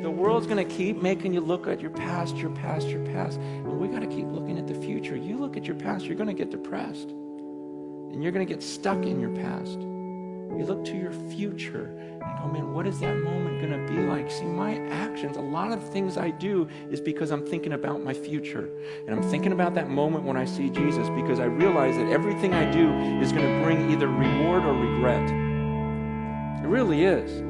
The world's going to keep making you look at your past. And we got to keep looking at the future. You look at your past, you're going to get depressed. And you're going to get stuck in your past. You look to your future and go, man, what is that moment going to be like? See, my actions, a lot of things I do is because I'm thinking about my future. And I'm thinking about that moment when I see Jesus, because I realize that everything I do is going to bring either reward or regret. It really is.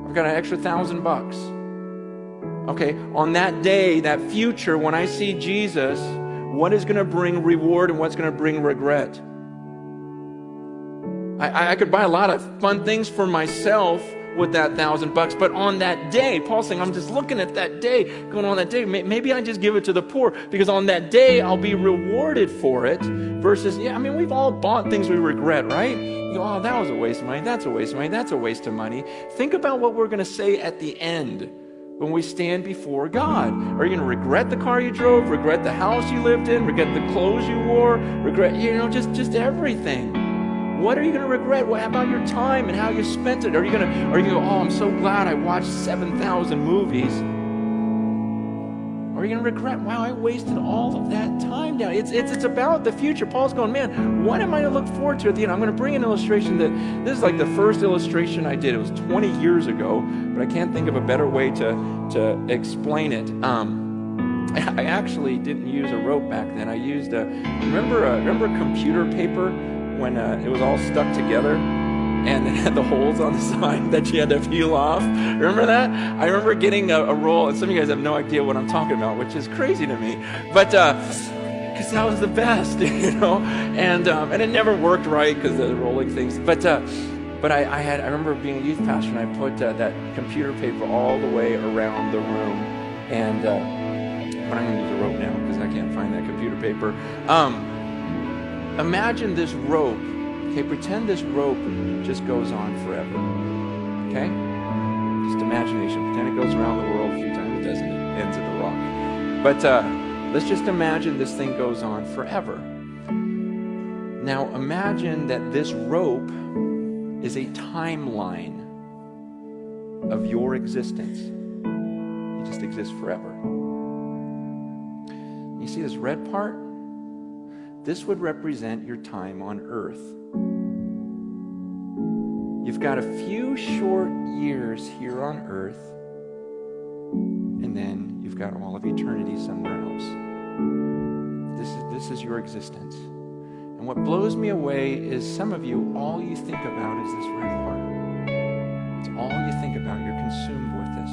I've got an extra $1,000. Okay, on that day, that future, when I see Jesus, what is going to bring reward and what's going to bring regret? I could buy a lot of fun things for myself with that $1,000, but on that day, Paul's saying, I'm just looking at that day, going on that day, maybe I just give it to the poor, because on that day, I'll be rewarded for it, versus, we've all bought things we regret, right? You go, oh, that was a waste of money, that's a waste of money, that's a waste of money. Think about what we're going to say at the end when we stand before God. Are you going to regret the car you drove, regret the house you lived in, regret the clothes you wore, regret, just everything? What are you going to regret? What about your time and how you spent it? Are you going to go, oh, I'm so glad I watched 7,000 movies? Or are you going to regret, wow, I wasted all of that time down? It's about the future. Paul's going, man, what am I going to look forward to at the end? I'm going to bring an illustration that, this is like the first illustration I did. It was 20 years ago, but I can't think of a better way to explain it. I actually didn't use a rope back then. I used remember computer paper? When it was all stuck together and it had the holes on the side that you had to peel off. Remember that? I remember getting a roll, and some of you guys have no idea what I'm talking about, which is crazy to me. But because that was the best, and it never worked right because of the rolling things. But I remember being a youth pastor, and I put that computer paper all the way around the room. And but I'm going to use a rope now because I can't find that computer paper. Imagine this rope, okay? Pretend this rope just goes on forever, okay? Just imagination. Pretend it goes around the world a few times. It doesn't. It ends at the rock. But let's just imagine this thing goes on forever. Now imagine that this rope is a timeline of your existence. You just exist forever. You see this red part? This would represent your time on earth. You've got a few short years here on earth, and then you've got all of eternity somewhere else. This is your existence. And what blows me away is some of you, all you think about is this red part. It's all you think about. You're consumed with this.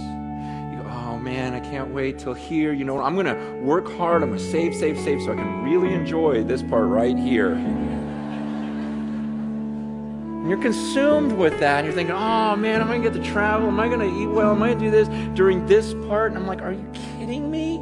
Oh man, I can't wait till here. I'm going to work hard. I'm going to save so I can really enjoy this part right here. And you're consumed with that. And you're thinking, oh man, am I going to get to travel? Am I going to eat well? Am I going to do this during this part? And I'm like, are you kidding me?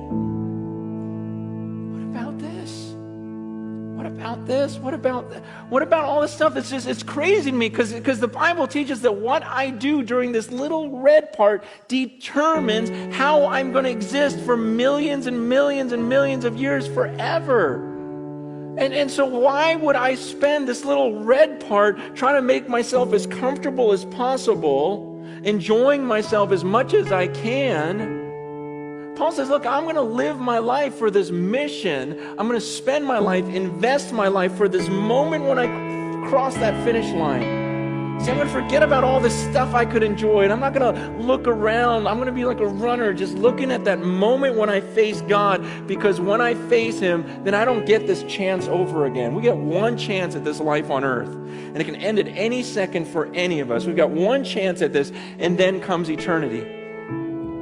What about this? What about this? What about all this stuff? It's crazy to me because the Bible teaches that what I do during this little red part determines how I'm going to exist for millions and millions and millions of years forever. And so why would I spend this little red part trying to make myself as comfortable as possible, enjoying myself as much as I can? Paul says, look, I'm going to live my life for this mission. I'm going to spend my life, invest my life for this moment when I cross that finish line. See, I'm going to forget about all this stuff I could enjoy, and I'm not going to look around. I'm going to be like a runner, just looking at that moment when I face God, because when I face Him, then I don't get this chance over again. We get one chance at this life on earth, and it can end at any second for any of us. We've got one chance at this, and then comes eternity.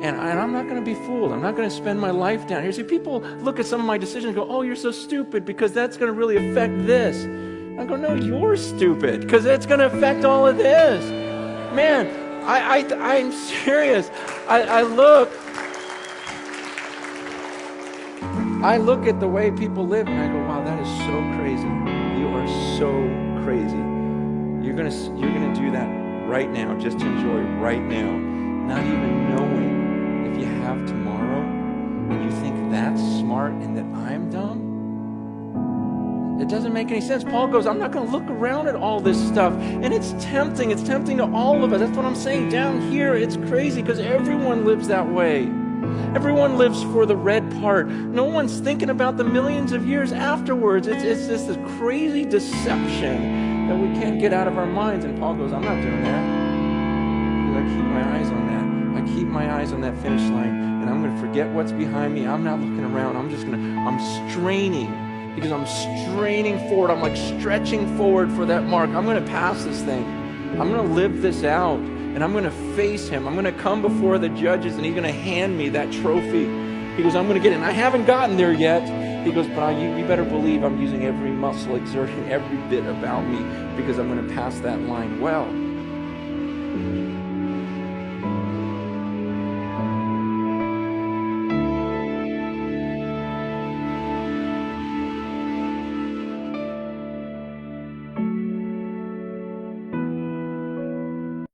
And I'm not going to be fooled. I'm not going to spend my life down here. See, people look at some of my decisions and go, oh, you're so stupid because that's going to really affect this. I go, no, you're stupid because it's going to affect all of this. Man, I'm serious. I look at the way people live and I go, wow, that is so crazy. You are so crazy. You're going to do that right now, just to enjoy right now, not even knowing if you have tomorrow and you think that's smart and that I'm dumb. doesn't make any sense. Paul goes, I'm not going to look around at all this stuff. And it's tempting. It's tempting to all of us. That's what I'm saying. Down here, it's crazy because everyone lives that way. Everyone lives for the red part. No one's thinking about the millions of years afterwards. It's just this crazy deception that we can't get out of our minds. And Paul goes, I'm not doing that. I keep my eyes on that. I keep my eyes on that finish line, and I'm going to forget what's behind me. I'm not looking around. I'm straining, because I'm straining forward. I'm like stretching forward for that mark. I'm going to pass this thing. I'm going to live this out, and I'm going to face him. I'm going to come before the judges, and he's going to hand me that trophy. He goes, I'm going to get it. And I haven't gotten there yet. He goes, but you better believe I'm using every muscle, exerting every bit about me, because I'm going to pass that line well.